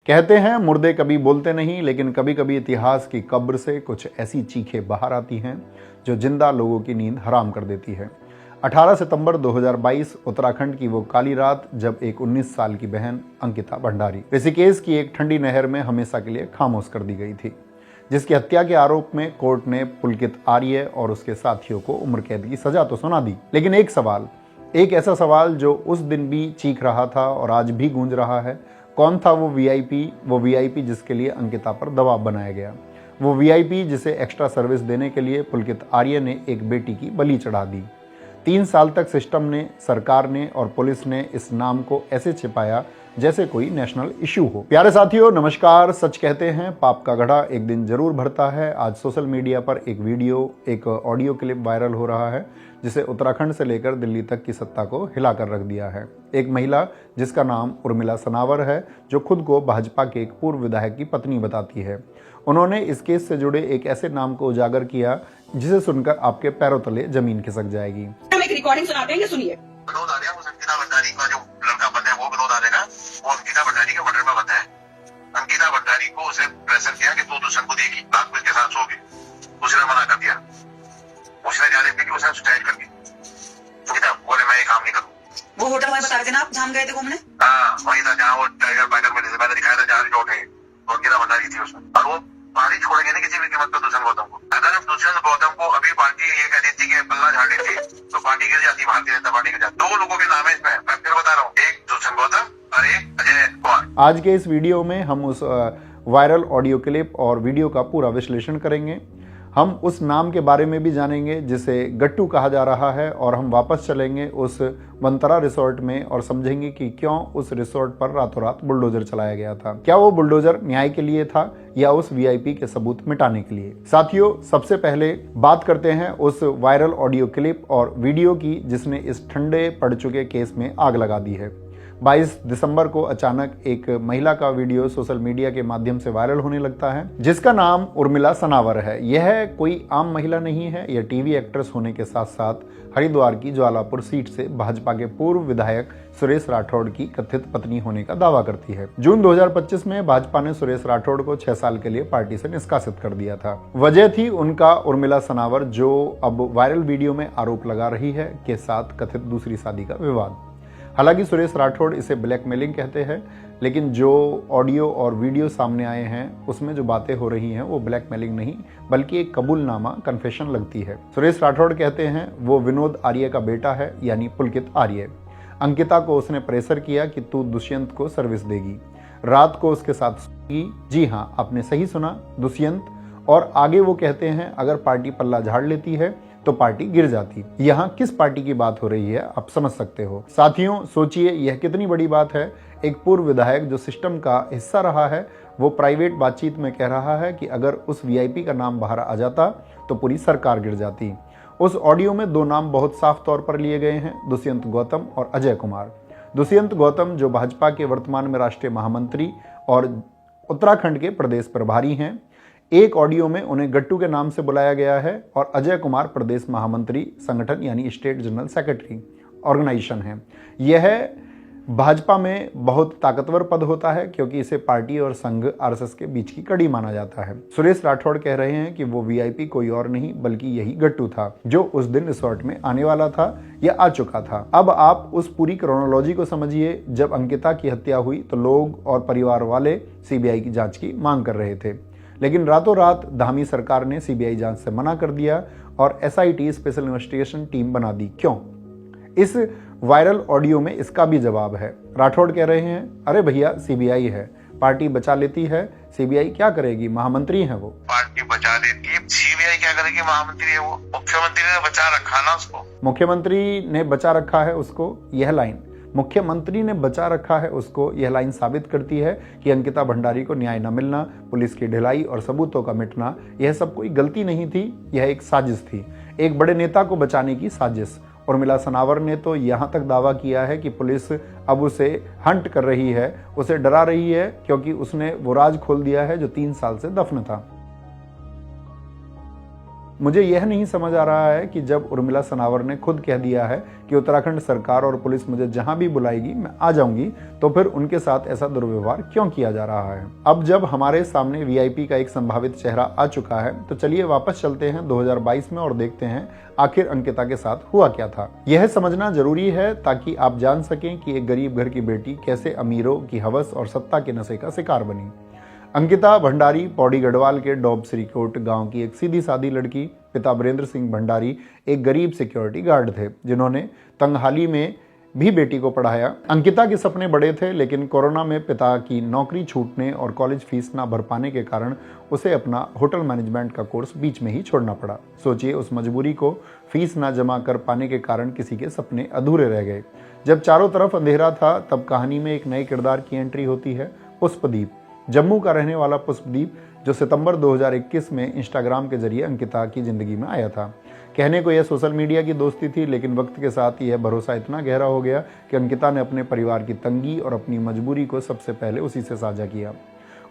कहते हैं मुर्दे कभी बोलते नहीं, लेकिन कभी कभी इतिहास की कब्र से कुछ ऐसी चीखें बाहर आती हैं जो जिंदा लोगों की नींद हराम कर देती है। 18 सितंबर 2022 उत्तराखंड की वो काली रात जब एक 19 साल की बहन अंकिता भंडारी ऋषिकेश की एक ठंडी नहर में हमेशा के लिए खामोश कर दी गई थी, जिसकी हत्या के आरोप में कोर्ट ने पुलकित आर्य और उसके साथियों को उम्र कैद की सजा तो सुना दी, लेकिन एक ऐसा सवाल जो उस दिन भी चीख रहा था और आज भी गूंज रहा है, कौन था वो वीआईपी जिसके लिए अंकिता पर दबाव बनाया गया, वो वीआईपी जिसे एक्स्ट्रा सर्विस देने के लिए पुलकित आर्य ने एक बेटी की बलि चढ़ा दी। 3 साल तक सिस्टम ने, सरकार ने और पुलिस ने इस नाम को ऐसे छिपाया जैसे कोई नेशनल इशू हो। प्यारे साथियों, नमस्कार। सच कहते हैं पाप का घड़ा एक दिन जरूर भरता है। आज सोशल मीडिया पर एक ऑडियो क्लिप वायरल हो रहा है जिसे उत्तराखंड से लेकर दिल्ली तक की सत्ता को हिलाकर रख दिया है। एक महिला जिसका नाम उर्मिला सनावर है, जो खुद को भाजपा के एक पूर्व विधायक की पत्नी बताती है। उन्होंने इस केस से जुड़े एक ऐसे नाम को उजागर किया जिसे सुनकर आपके पैरों तले जमीन खिसक जाएगी। हम एक रिकॉर्डिंग सुनाते हैं, ये सुनिए। विनोद आर्या, उस अंकिता भंडारी का जो लड़का बंदा है, वो विनोद आर्या का, वो अंकिता भंडारी के मर्डर में बंदा है। अंकिता भंडारी को उसे प्रेशर किया कि तू दुष्यंत को देगी, रात को इसके साथ सोगी। उसने मना कर दिया। उसने जाने की उसने सुसाइड कर दी। अंकिता बोले मैं ये काम नहीं करूँ। वो होटल में बता रहे थे ना आप, जहाँ गए थे घूमने? हाँ, वही था जहाँ वो टाइगर बाइगर में मैंने दिखाया था, जहाँ रिजॉर्ट है। अंकिता भंडारी थी उसमें, और वो पार्टी छोड़ेंगे नहीं किसी भी कीमत पर दुष्यंत गौतम को। अगर हम दुष्यंत गौतम को अभी पार्टी ये कह देती कि पल्ला झाड़ देती तो पार्टी गिर जाती, भारतीय जनता पार्टी गिर जाती। 2 लोगों के नाम है इसमें, मैं फिर बता रहा हूँ, एक दुष्यंत गौतम और एक अजय कुमार। आज के इस वीडियो में हम उस वायरल ऑडियो क्लिप और वीडियो का पूरा विश्लेषण करेंगे। हम उस नाम के बारे में भी जानेंगे जिसे गट्टू कहा जा रहा है, और हम वापस चलेंगे उस वंतरा रिसोर्ट में और समझेंगे कि क्यों उस रिसोर्ट पर रातों रात बुलडोजर चलाया गया था। क्या वो बुलडोजर न्याय के लिए था या उस वीआईपी के सबूत मिटाने के लिए? साथियों, सबसे पहले बात करते हैं उस वायरल ऑडियो क्लिप और वीडियो की जिसने इस ठंडे पड़ चुके केस में आग लगा दी है। 22 दिसंबर को अचानक एक महिला का वीडियो सोशल मीडिया के माध्यम से वायरल होने लगता है जिसका नाम उर्मिला सनावर है। यह कोई आम महिला नहीं है, यह टीवी एक्ट्रेस होने के साथ साथ हरिद्वार की ज्वालापुर सीट से भाजपा के पूर्व विधायक सुरेश राठौड़ की कथित पत्नी होने का दावा करती है। जून 2025 में भाजपा ने सुरेश राठौड़ को 6 साल के लिए पार्टी से निष्कासित कर दिया था। वजह थी उनका उर्मिला सनावर, जो अब वायरल वीडियो में आरोप लगा रही है, के साथ कथित दूसरी शादी का विवाद। हालांकि सुरेश राठौड़ इसे ब्लैकमेलिंग कहते हैं, लेकिन जो ऑडियो और वीडियो सामने आए हैं उसमें जो बातें हो रही हैं वो ब्लैकमेलिंग नहीं बल्कि एक कबूलनामा, कन्फेशन लगती है। सुरेश राठौड़ कहते हैं वो विनोद आर्य का बेटा है, यानी पुलकित आर्य। अंकिता को उसने प्रेशर किया कि तू दुष्यंत को सर्विस देगी, रात को उसके साथ सोगी। जी हाँ, आपने सही सुना, दुष्यंत। और आगे वो कहते हैं अगर पार्टी पल्ला झाड़ लेती है तो पार्टी गिर जाती। यहाँ किस पार्टी की बात हो रही है आप समझ सकते हो। साथियों, सोचिए यह कितनी बड़ी बात है। एक पूर्व विधायक जो सिस्टम का हिस्सा रहा है, वो प्राइवेट बातचीत में कह रहा है कि अगर उस वीआईपी का नाम बाहर आ जाता तो पूरी सरकार गिर जाती। उस ऑडियो में 2 नाम बहुत साफ तौर पर लिए गए हैं, दुष्यंत गौतम और अजय कुमार। दुष्यंत गौतम जो भाजपा के वर्तमान में राष्ट्रीय महामंत्री और उत्तराखंड के प्रदेश प्रभारी हैं। एक ऑडियो में उन्हें गट्टू के नाम से बुलाया गया है, और अजय कुमार प्रदेश महामंत्री संगठन यानी स्टेट जनरल सेक्रेटरी ऑर्गेनाइजेशन है। यह भाजपा में बहुत ताकतवर पद होता है क्योंकि इसे पार्टी और संघ आरएसएस के बीच की कड़ी माना जाता है। सुरेश राठौड़ कह रहे हैं कि वो वीआईपी कोई और नहीं बल्कि यही गट्टू था जो उस दिन रिसोर्ट में आने वाला था या आ चुका था। अब आप उस पूरी क्रोनोलॉजी को समझिए। जब अंकिता की हत्या हुई तो लोग और परिवार वाले सीबीआई की जांच की मांग कर रहे थे, लेकिन रातों रात धामी सरकार ने सीबीआई जांच से मना कर दिया और एसआईटी स्पेशल इन्वेस्टिगेशन टीम बना दी। क्यों? इस वायरल ऑडियो में इसका भी जवाब है। राठौड़ कह रहे हैं अरे भैया, सीबीआई है, पार्टी बचा लेती है, सीबीआई क्या करेगी, महामंत्री है वो। पार्टी बचा लेती है, सीबीआई क्या करेगी, महामंत्री है वो। मुख्यमंत्री ने बचा रखा ना उसको। मुख्यमंत्री ने बचा रखा है उसको, यह लाइन मुख्यमंत्री ने बचा रखा है उसको, यह लाइन साबित करती है कि अंकिता भंडारी को न्याय न मिलना, पुलिस की ढिलाई और सबूतों का मिटना, यह सब कोई गलती नहीं थी, यह एक साजिश थी, एक बड़े नेता को बचाने की साजिश। उर्मिला सनावर ने तो यहां तक दावा किया है कि पुलिस अब उसे हंट कर रही है, उसे डरा रही है, क्योंकि उसने वो राज खोल दिया है जो 3 साल से दफन था। मुझे यह नहीं समझ आ रहा है कि जब उर्मिला सनावर ने खुद कह दिया है कि उत्तराखंड सरकार और पुलिस मुझे जहां भी बुलाएगी मैं आ जाऊंगी, तो फिर उनके साथ ऐसा दुर्व्यवहार क्यों किया जा रहा है। अब जब हमारे सामने वीआईपी का एक संभावित चेहरा आ चुका है तो चलिए वापस चलते हैं 2022 में और देखते हैं आखिर अंकिता के साथ हुआ क्या था। यह समझना जरूरी है ताकि आप जान सकें कि एक गरीब घर की बेटी कैसे अमीरों की हवस और सत्ता के नशे का शिकार बनी। अंकिता भंडारी पौड़ी गढ़वाल के डोब श्रीकोट गांव की एक सीधी सादी लड़की। पिता वीरेंद्र सिंह भंडारी एक गरीब सिक्योरिटी गार्ड थे जिन्होंने तंगहाली में भी बेटी को पढ़ाया। अंकिता के सपने बड़े थे, लेकिन कोरोना में पिता की नौकरी छूटने और कॉलेज फीस ना भर पाने के कारण उसे अपना होटल मैनेजमेंट का कोर्स बीच में ही छोड़ना पड़ा। सोचिए, उस मजबूरी को फीस ना जमा कर पाने के कारण किसी के सपने अधूरे रह गए। जब चारों तरफ अंधेरा था तब कहानी में एक नए किरदार की एंट्री होती है, पुष्पदीप। जम्मू का रहने वाला पुष्पदीप जो सितंबर 2021 में इंस्टाग्राम के जरिए अंकिता की जिंदगी में आया था। कहने को यह सोशल मीडिया की दोस्ती थी, लेकिन वक्त के साथ यह भरोसा इतना गहरा हो गया कि अंकिता ने अपने परिवार की तंगी और अपनी मजबूरी को सबसे पहले उसी से साझा किया।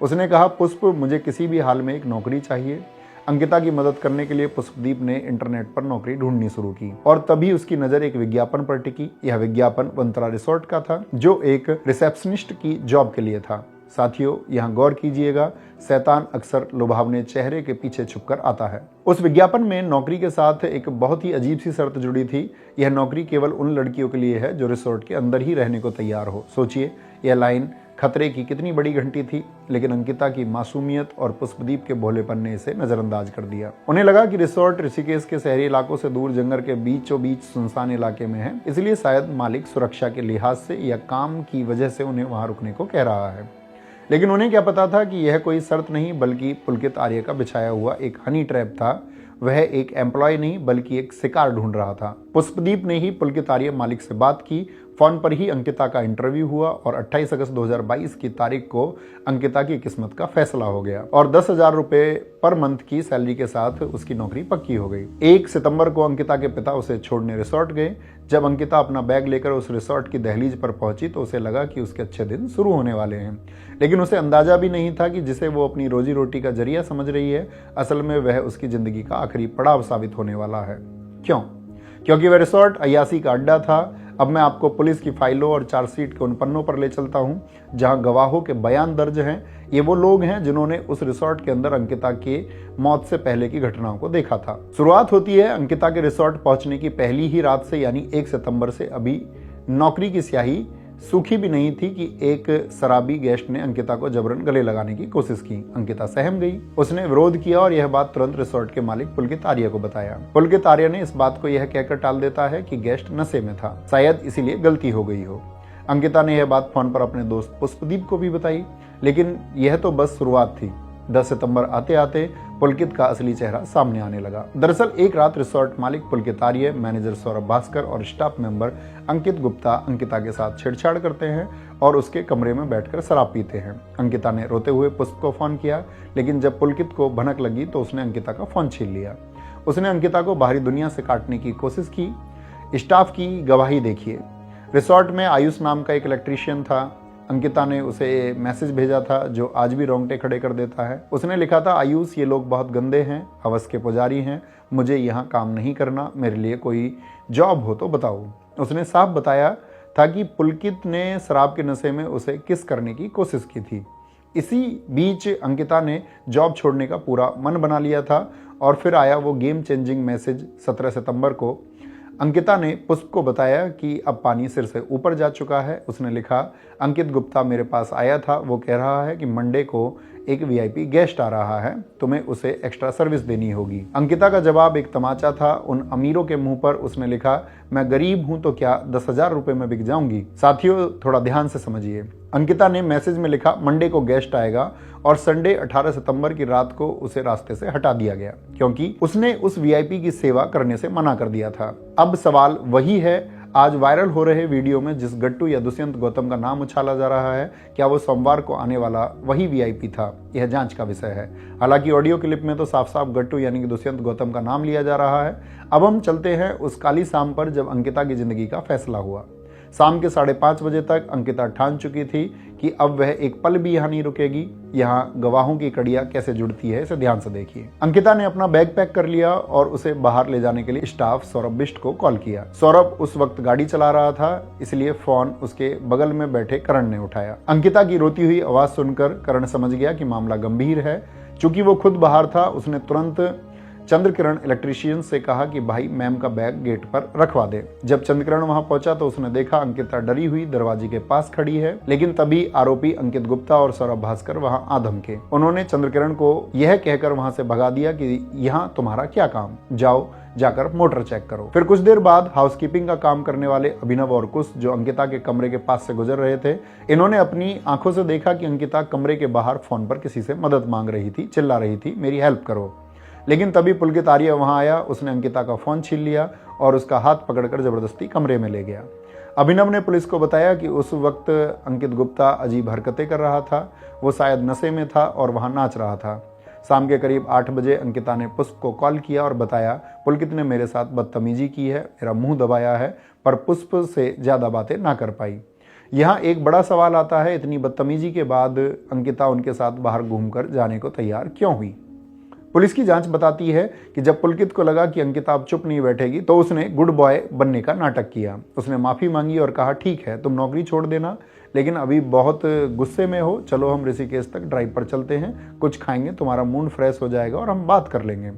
उसने कहा, पुष्प, मुझे किसी भी हाल में एक नौकरी चाहिए। अंकिता की मदद करने के लिए पुष्पदीप ने इंटरनेट पर नौकरी ढूंढनी शुरू की और तभी उसकी नजर एक विज्ञापन पर टिकी। यह विज्ञापन वंतरा रिसोर्ट का था जो एक रिसेप्शनिस्ट की जॉब के लिए था। साथियों, यहाँ गौर कीजिएगा, शैतान अक्सर लुभावने चेहरे के पीछे छुपकर आता है। उस विज्ञापन में नौकरी के साथ एक बहुत ही अजीब सी शर्त जुड़ी थी। यह नौकरी केवल उन लड़कियों के लिए है जो रिसोर्ट के अंदर ही रहने को तैयार हो। सोचिए, यह लाइन खतरे की कितनी बड़ी घंटी थी, लेकिन अंकिता की मासूमियत और पुष्पदीप के भोलेपन ने इसे नजरअंदाज कर दिया। उन्हें लगा कि रिसोर्ट ऋषिकेश के शहरी इलाकों से दूर जंगल के बीचों बीच सुनसान इलाके में है, इसलिए शायद मालिक सुरक्षा के लिहाज से या काम की वजह से उन्हें वहां रुकने को कह रहा है। लेकिन उन्हें क्या पता था कि यह कोई शर्त नहीं बल्कि पुलकित आर्य का बिछाया हुआ एक हनी ट्रैप था। वह एक एम्प्लॉय नहीं बल्कि एक शिकार ढूंढ रहा था। पुष्पदीप ने ही पुलकित आर्य मालिक से बात की। फोन पर ही अंकिता का इंटरव्यू हुआ और 28 अगस्त 2022 की तारीख को अंकिता की किस्मत का फैसला हो गया और 10,000 रुपए पर मंथ की सैलरी के साथ उसकी नौकरी पक्की हो गई। 1 सितंबर को अंकिता के पिता उसे छोड़ने रिसोर्ट गए। जब अंकिता अपना बैग लेकर उस रिसोर्ट की दहलीज पर पहुंची तो उसे लगा कि उसके अच्छे दिन शुरू होने वाले हैं, लेकिन उसे अंदाजा भी नहीं था कि जिसे वो अपनी रोजी रोटी का जरिया समझ रही है, असल में वह उसकी जिंदगी का आखिरी पड़ाव साबित होने वाला है। क्यों? क्योंकि वह रिसोर्ट अय्यासी का अड्डा था। अब मैं आपको पुलिस की फाइलों और चार्जशीट के उन पन्नों पर ले चलता हूं जहां गवाहों के बयान दर्ज हैं। ये वो लोग हैं जिन्होंने उस रिसोर्ट के अंदर अंकिता के मौत से पहले की घटनाओं को देखा था। शुरुआत होती है अंकिता के रिसोर्ट पहुंचने की पहली ही रात से, यानी 1 सितंबर से। अभी नौकरी की स्याही सूखी भी नहीं थी कि एक शराबी गेस्ट ने अंकिता को जबरन गले लगाने की कोशिश की। अंकिता सहम गई। उसने विरोध किया और यह बात तुरंत रिसोर्ट के मालिक पुलकित आर्य को बताया। पुलकित आर्य ने इस बात को यह कहकर टाल देता है कि गेस्ट नशे में था, शायद इसीलिए गलती हो गई हो। अंकिता ने यह बात फोन पर अपने दोस्त पुष्पदीप को भी बताई, लेकिन यह तो बस शुरुआत थी। 10 सितंबर आते आते पुलकित का असली चेहरा सामने आने लगा। दरअसल एक रात रिसोर्ट मालिक पुलकित आर्य, मैनेजर सौरभ भास्कर और स्टाफ मेंबर अंकित गुप्ता अंकिता के साथ छेड़छाड़ करते हैं और उसके कमरे में बैठकर शराब पीते हैं। अंकिता ने रोते हुए पुष्प को फोन किया, लेकिन जब पुलकित को भनक लगी तो उसने अंकिता का फोन छीन लिया। उसने अंकिता को बाहरी दुनिया से काटने की कोशिश की। स्टाफ की गवाही देखिए। रिसोर्ट में आयुष नाम का एक इलेक्ट्रीशियन था। अंकिता ने उसे मैसेज भेजा था जो आज भी रोंगटे खड़े कर देता है। उसने लिखा था, आयुष, ये लोग बहुत गंदे हैं, हवस के पुजारी हैं, मुझे यहाँ काम नहीं करना, मेरे लिए कोई जॉब हो तो बताओ। उसने साफ बताया था कि पुलकित ने शराब के नशे में उसे किस करने की कोशिश की थी। इसी बीच अंकिता ने जॉब छोड़ने का पूरा मन बना लिया था और फिर आया वो गेम चेंजिंग मैसेज 17 सितंबर को। अंकिता ने पुष्प को बताया कि अब पानी सिर से ऊपर जा चुका है। उसने लिखा, अंकित गुप्ता मेरे पास आया था, वो कह रहा है कि मंडे को एक वीआईपी गेस्ट आ रहा है, तुम्हें उसे एक्स्ट्रा सर्विस देनी होगी। अंकिता का जवाब एक तमाचा था उन अमीरों के मुंह पर। उसने लिखा, मैं गरीब हूं तो क्या 10,000 रुपए में बिक जाऊंगी। साथियों, थोड़ा ध्यान से समझिए। अंकिता ने मैसेज में लिखा, मंडे को गेस्ट आएगा और संडे 18 सितंबर की रात को उसे रास्ते से हटा दिया गया क्योंकि उसने उस वीआईपी की सेवा करने से मना कर दिया था। अब सवाल वही है, आज वायरल हो रहे वीडियो में जिस गट्टू या दुष्यंत गौतम का नाम उछाला जा रहा है, क्या वो सोमवार को आने वाला वही वीआईपी था? यह जांच का विषय है। हालांकि ऑडियो क्लिप में तो साफ साफ गट्टू यानी कि दुष्यंत गौतम का नाम लिया जा रहा है। अब हम चलते हैं उस काली शाम पर जब अंकिता की जिंदगी का फैसला हुआ। शाम के 5:30 बजे तक अंकिता ठान चुकी थी कि अब वह एक पल भी यहाँ नहीं रुकेगी। यहाँ गवाहों की कड़ियां कैसे जुड़ती है, इसे ध्यान से देखिए। अंकिता ने अपना बैग पैक कर लिया और उसे बाहर ले जाने के लिए स्टाफ सौरभ बिष्ट को कॉल किया। सौरभ उस वक्त गाड़ी चला रहा था, इसलिए फोन उसके बगल में बैठे करण ने उठाया। अंकिता की रोती हुई आवाज सुनकर करण समझ गया कि मामला गंभीर है। चूंकि वो खुद बाहर था, उसने तुरंत चंद्रकिरण इलेक्ट्रीशियन से कहा कि भाई मैम का बैग गेट पर रखवा दे। जब चंद्रकिरण वहां पहुंचा तो उसने देखा अंकिता डरी हुई दरवाजे के पास खड़ी है, लेकिन तभी आरोपी अंकित गुप्ता और सौरभ भास्कर वहां आ धमके। उन्होंने चंद्रकिरण को यह कहकर वहां से भगा दिया कि यहाँ तुम्हारा क्या काम, जाओ जाकर मोटर चेक करो। फिर कुछ देर बाद हाउसकीपिंग का काम करने वाले अभिनव और कुश, जो अंकिता के कमरे के पास से गुजर रहे थे, इन्होंने अपनी आंखों से देखा कि अंकिता कमरे के बाहर फोन पर किसी से मदद मांग रही थी, चिल्ला रही थी, मेरी हेल्प करो। लेकिन तभी पुलकित आर्य वहां आया। उसने अंकिता का फोन छीन लिया और उसका हाथ पकड़कर जबरदस्ती कमरे में ले गया। अभिनव ने पुलिस को बताया कि उस वक्त अंकित गुप्ता अजीब हरकतें कर रहा था, वो शायद नशे में था और वहां नाच रहा था। शाम के करीब 8 बजे अंकिता ने पुष्प को कॉल किया और बताया, पुलकित ने मेरे साथ बदतमीजी की है, मेरा मुंह दबाया है, पर पुष्प से ज्यादा बातें ना कर पाई। यहाँ एक बड़ा सवाल आता है, इतनी बदतमीजी के बाद अंकिता उनके साथ बाहर घूमकर जाने को तैयार क्यों हुई? पुलिस की जांच बताती है कि जब पुलकित को लगा कि अंकिता अब चुप नहीं बैठेगी तो उसने गुड बॉय बनने का नाटक किया। उसने माफी मांगी और कहा, ठीक है तुम नौकरी छोड़ देना, लेकिन अभी बहुत गुस्से में हो, चलो हम ऋषिकेश तक ड्राइव पर चलते हैं, कुछ खाएंगे, तुम्हारा मूड फ्रेश हो जाएगा और हम बात कर लेंगे।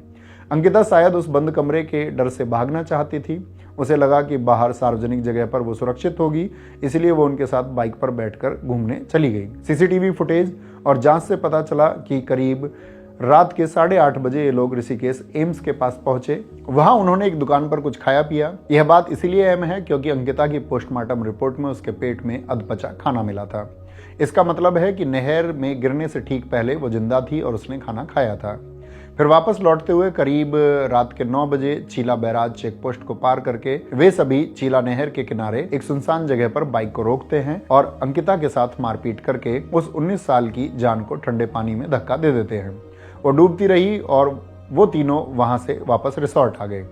अंकिता शायद उस बंद कमरे के डर से भागना चाहती थी। उसे लगा कि बाहर सार्वजनिक जगह पर वो सुरक्षित होगी, इसलिए वो उनके साथ बाइक पर बैठकर घूमने चली गई। सीसीटीवी फुटेज और जांच से पता चला कि करीब रात के 8:30 बजे ये लोग ऋषिकेश एम्स के पास पहुंचे। वहां उन्होंने एक दुकान पर कुछ खाया पिया। यह बात इसलिए अहम है क्योंकि अंकिता की पोस्टमार्टम रिपोर्ट में उसके पेट में अधपचा खाना मिला था। इसका मतलब है कि नहर में गिरने से ठीक पहले वो जिंदा थी और उसने खाना खाया था। फिर वापस लौटते हुए करीब रात के 9 बजे चीला बैराज चेक पोस्ट को पार करके वे सभी चीला नहर के किनारे एक सुनसान जगह पर बाइक को रोकते हैं और अंकिता के साथ मारपीट करके उस 19 साल की जान को ठंडे पानी में धक्का दे देते हैं। वो डूबती रही और वो तीनों वहां से वापस रिसोर्ट आ गए।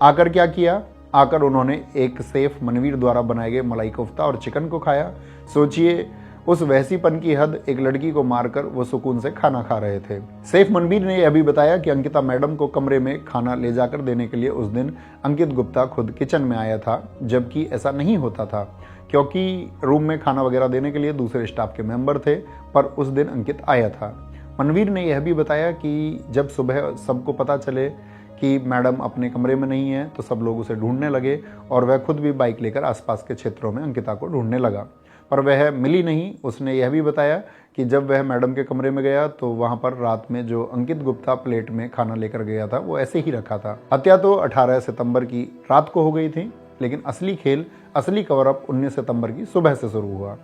आकर क्या किया? आकर उन्होंने एक सेफ मनवीर द्वारा बनाए गए मलाई कोफ्ता और चिकन को खाया। सोचिए उस वहसीपन की हद, एक लड़की को मारकर वो सुकून से खाना खा रहे थे। सेफ मनवीर ने यह भी बताया कि अंकिता मैडम को कमरे में खाना ले जाकर देने के लिए उस दिन अंकित गुप्ता खुद किचन में आया था, जबकि ऐसा नहीं होता था क्योंकि रूम में खाना वगैरह देने के लिए दूसरे स्टाफ के मेंबर थे, पर उस दिन अंकित आया था। मनवीर ने यह भी बताया कि जब सुबह सबको पता चले कि मैडम अपने कमरे में नहीं है तो सब लोग उसे ढूंढने लगे और वह खुद भी बाइक लेकर आसपास के क्षेत्रों में अंकिता को ढूंढने लगा, पर वह मिली नहीं। उसने यह भी बताया कि जब वह मैडम के कमरे में गया तो वहां पर रात में जो अंकित गुप्ता प्लेट में खाना लेकर गया था वो ऐसे ही रखा था। हत्या तो 18 सितंबर की रात को हो गई थी, लेकिन असली खेल, असली कवरअप 19 सितंबर की सुबह से शुरू हुआ।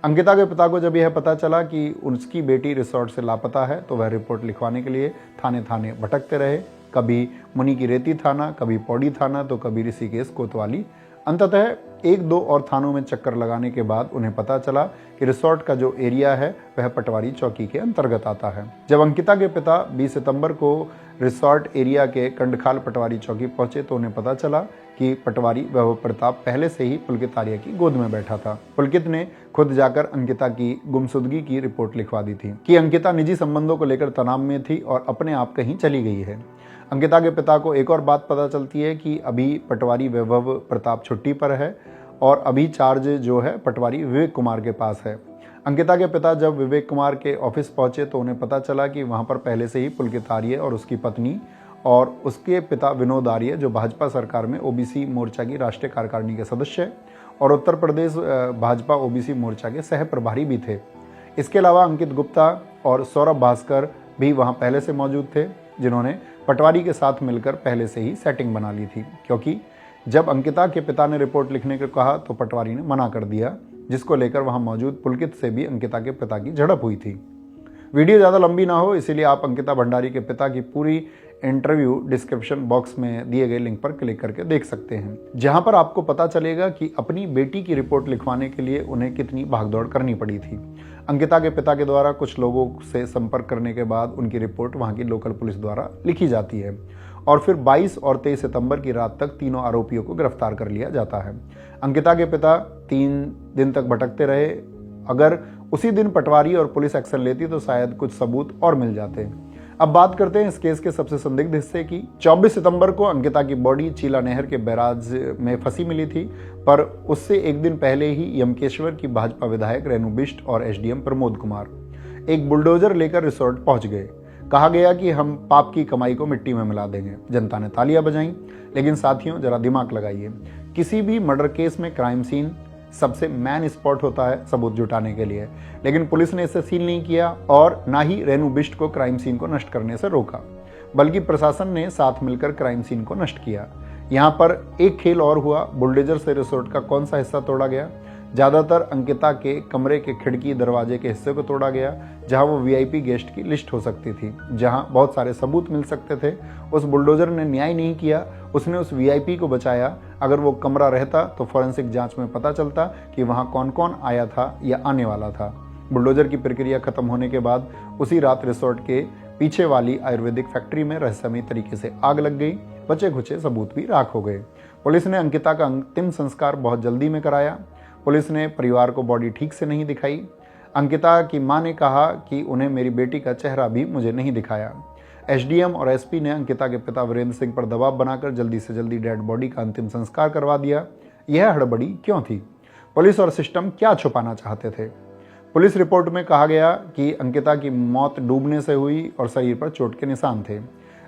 अंकिता के पिता को जब यह पता चला कि उसकी बेटी रिसोर्ट से लापता है तो वह रिपोर्ट लिखवाने के लिए थाने थाने भटकते रहे। कभी मुनि की रेती थाना, कभी पौड़ी थाना, तो कभी ऋषिकेश कोतवाली। अंततः 1-2 और थानों में चक्कर लगाने के बाद उन्हें पता चला कि रिसोर्ट का जो एरिया है वह पटवारी चौकी के अंतर्गत आता है। जब अंकिता के पिता 20 सितंबर को रिसोर्ट एरिया के कंडखाल पटवारी चौकी पहुंचे तो उन्हें पता चला कि पटवारी वैभव प्रताप पहले से ही पुलकित आर्य की गोद में बैठा था। पुलकित ने खुद जाकर अंकिता की गुमशुदगी की रिपोर्ट लिखवा दी थी कि अंकिता निजी संबंधों को लेकर तनाव में थी और अपने आप कहीं चली गई है। अंकिता के पिता को एक और बात पता चलती है कि अभी पटवारी वैभव प्रताप छुट्टी पर है और अभी चार्ज जो है पटवारी विवेक कुमार के पास है। अंकिता के पिता जब विवेक कुमार के ऑफिस पहुंचे तो उन्हें पता चला कि वहां पर पहले से ही पुलकित आर्य और उसकी पत्नी और उसके पिता विनोद आर्य, जो भाजपा सरकार में ओबीसी मोर्चा की राष्ट्रीय कार्यकारिणी के सदस्य और उत्तर प्रदेश भाजपा ओबीसी मोर्चा के सह प्रभारी भी थे। इसके अलावा अंकित गुप्ता और सौरभ भास्कर भी वहां पहले से मौजूद थे, जिन्होंने पटवारी के साथ मिलकर पहले से ही सेटिंग बना ली थी, क्योंकि जब अंकिता के पिता ने रिपोर्ट लिखने को कहा तो पटवारी ने मना कर दिया, जिसको लेकर वहां मौजूद पुलकित से भी अंकिता के पिता की झड़प हुई थी। वीडियो ज़्यादा लंबी ना हो इसलिए आप अंकिता भंडारी के पिता की पूरी इंटरव्यू डिस्क्रिप्शन बॉक्स में दिए गए लिंक पर क्लिक करके देख सकते हैं, जहां पर आपको पता चलेगा कि अपनी बेटी की रिपोर्ट लिखवाने के लिए उन्हें कितनी भागदौड़ करनी पड़ी थी। अंकिता के पिता के द्वारा कुछ लोगों से संपर्क करने के बाद उनकी रिपोर्ट वहां की लोकल पुलिस द्वारा लिखी जाती है और फिर 22 और 23 सितंबर की रात तक तीनों आरोपियों को गिरफ्तार कर लिया जाता है। अंकिता के पिता 3 दिन तक भटकते रहे। अगर उसी दिन पटवारी और पुलिस एक्शन लेती तो शायद कुछ सबूत और मिल जाते। अब बात करते हैं इस केस के सबसे संदिग्ध हिस्से की। 24 सितंबर को अंकिता की बॉडी चीला नहर के बैराज में फंसी मिली थी, पर उससे एक दिन पहले ही यमकेश्वर की भाजपा विधायक रेणु बिष्ट और एसडीएम प्रमोद कुमार एक बुलडोजर लेकर रिसोर्ट पहुंच गए। कहा गया कि हम पाप की कमाई को मिट्टी में मिला देंगे। जनता ने तालियां बजाईं, लेकिन साथियों जरा दिमाग लगाइए, किसी भी मर्डर केस में क्राइम सीन सबसे मैन स्पॉट होता है सबूत जुटाने के लिए, लेकिन पुलिस ने इसे सील नहीं किया और ना ही रेणु बिष्ट को क्राइम सीन को नष्ट करने से रोका, बल्कि प्रशासन ने साथ मिलकर क्राइम सीन को नष्ट किया। यहाँ पर एक खेल और हुआ, बुलडोजर से रिसोर्ट का कौन सा हिस्सा तोड़ा गया? ज्यादातर अंकिता के कमरे के खिड़की दरवाजे के हिस्से को तोड़ा गया, जहां वो वीआईपी गेस्ट की लिस्ट हो सकती थी, जहां बहुत सारे सबूत मिल सकते थे। उस बुलडोजर ने न्याय नहीं किया, उसने उस वीआईपी को बचाया। अगर वो कमरा रहता तो फॉरेंसिक जांच में पता चलता कि वहां कौन कौन आया था या आने वाला था। बुलडोजर की प्रक्रिया खत्म होने के बाद उसी रात रिसोर्ट के पीछे वाली आयुर्वेदिक फैक्ट्री में रहस्यमय तरीके से आग लग गई। बचे खुचे सबूत भी राख हो गए। पुलिस ने अंकिता का अंतिम संस्कार बहुत जल्दी में कराया। पुलिस ने परिवार को बॉडी ठीक से नहीं दिखाई। अंकिता की मां ने कहा कि उन्हें मेरी बेटी का चेहरा भी मुझे नहीं दिखाया। एसडीएम और एसपी ने अंकिता के पिता वीरेंद्र सिंह पर दबाव बनाकर जल्दी से जल्दी डेड बॉडी का अंतिम संस्कार करवा दिया। यह हड़बड़ी क्यों थी? पुलिस और सिस्टम क्या छुपाना चाहते थे? पुलिस रिपोर्ट में कहा गया कि अंकिता की मौत डूबने से हुई और शरीर पर चोट के निशान थे।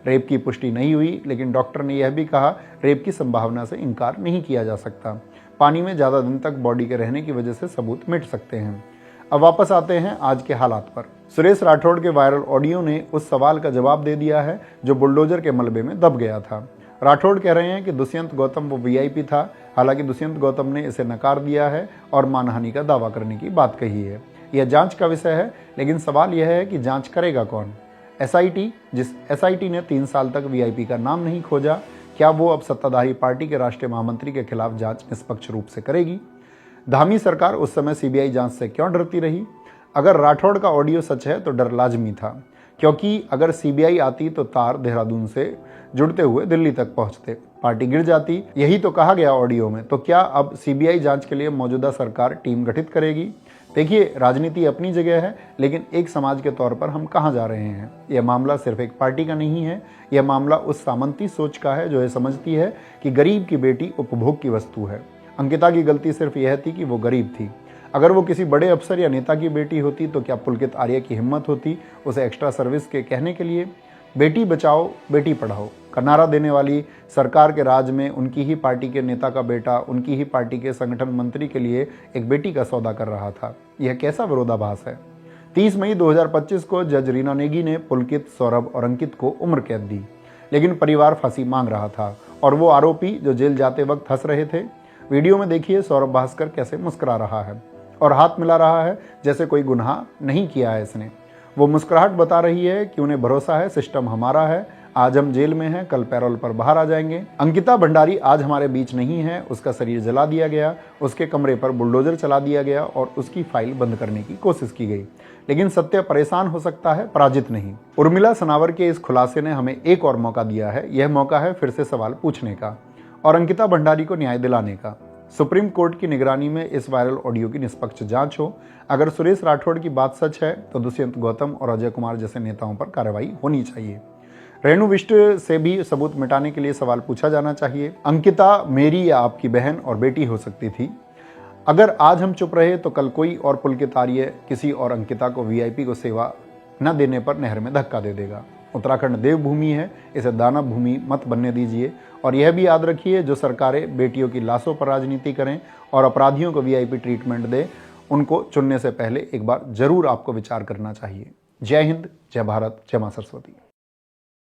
रेप की पुष्टि नहीं हुई, लेकिन डॉक्टर ने यह भी कहा रेप की संभावना से इनकार नहीं किया जा सकता। पानी में ज्यादा दिन तक बॉडी के रहने की वजह से सबूत मिट सकते हैं। अब वापस आते हैं आज के हालात पर। सुरेश राठौड़ के वायरल ऑडियो ने उस सवाल का जवाब दे दिया है जो बुलडोजर के मलबे में दब गया था। राठौड़ कह रहे हैं कि दुष्यंत गौतम वो वीआईपी था। हालांकि दुष्यंत गौतम ने इसे नकार दिया है और मानहानि का दावा करने की बात कही है। यह जांच का विषय है, लेकिन सवाल यह है कि जांच करेगा कौन? एसआईटी? जिस एसआईटी ने 3 साल तक वीआईपी का नाम नहीं खोजा, क्या वो अब सत्ताधारी पार्टी के राष्ट्रीय महामंत्री के खिलाफ जांच निष्पक्ष रूप से करेगी? धामी सरकार उस समय सीबीआई जांच से क्यों डरती रही? अगर राठौड़ का ऑडियो सच है तो डर लाजमी था, क्योंकि अगर सीबीआई आती तो तार देहरादून से जुड़ते हुए दिल्ली तक पहुंचते, पार्टी गिर जाती। यही तो कहा गया ऑडियो में। तो क्या अब सीबीआई जांच के लिए मौजूदा सरकार टीम गठित करेगी? देखिए, राजनीति अपनी जगह है, लेकिन एक समाज के तौर पर हम कहाँ जा रहे हैं? यह मामला सिर्फ एक पार्टी का नहीं है। यह मामला उस सामंती सोच का है जो यह समझती है कि गरीब की बेटी उपभोग की वस्तु है। अंकिता की गलती सिर्फ यह थी कि वो गरीब थी। अगर वो किसी बड़े अफसर या नेता की बेटी होती तो क्या पुलकित आर्य की हिम्मत होती उसे एक्स्ट्रा सर्विस के कहने के लिए? बेटी बचाओ बेटी पढ़ाओ का नारा देने वाली सरकार के राज में उनकी ही पार्टी के नेता का बेटा उनकी ही पार्टी के संगठन मंत्री के लिए एक बेटी का सौदा कर रहा था। यह कैसा विरोधाभास है? 30 मई 2025 को जज रीना नेगी ने पुलकित, सौरभ और अंकित को उम्र कैद दी, लेकिन परिवार फांसी मांग रहा था और वो आरोपी जो जेल जाते वक्त हंस रहे थे। वीडियो में देखिए सौरभ भास्कर कैसे मुस्कुरा रहा है और हाथ मिला रहा है जैसे कोई गुनाह नहीं किया है इसने। वो मुस्कुराहट बता रही है कि उन्हें भरोसा है सिस्टम हमारा है। आज हम जेल में हैं, कल पैरोल पर बाहर आ जाएंगे। अंकिता भंडारी आज हमारे बीच नहीं है। उसका शरीर जला दिया गया, उसके कमरे पर बुलडोजर चला दिया गया और उसकी फाइल बंद करने की कोशिश की गई, लेकिन सत्य परेशान हो सकता है, पराजित नहीं। उर्मिला सनावर के इस खुलासे ने हमें एक और मौका दिया है। यह मौका है फिर से सवाल पूछने का और अंकिता भंडारी को न्याय दिलाने का। सुप्रीम कोर्ट की निगरानी में इस वायरल ऑडियो की निष्पक्ष जांच हो। अगर सुरेश राठौड़ की बात सच है तो दुष्यंत गौतम और अजय कुमार जैसे नेताओं पर कार्रवाई होनी चाहिए। रेणु बिष्ट से भी सबूत मिटाने के लिए सवाल पूछा जाना चाहिए। अंकिता मेरी या आपकी बहन और बेटी हो सकती थी। अगर आज हम चुप रहे तो कल कोई और पुलकित आर्य किसी और अंकिता को वीआईपी को सेवा न देने पर नहर में धक्का दे देगा। उत्तराखंड देवभूमि है, इसे दानव भूमि मत बनने दीजिए। और यह भी याद रखिए, जो सरकारें बेटियों की लाशों पर राजनीति करें और अपराधियों को वीआईपी ट्रीटमेंट दें, उनको चुनने से पहले एक बार जरूर आपको विचार करना चाहिए। जय हिंद, जय भारत, जय मां सरस्वती।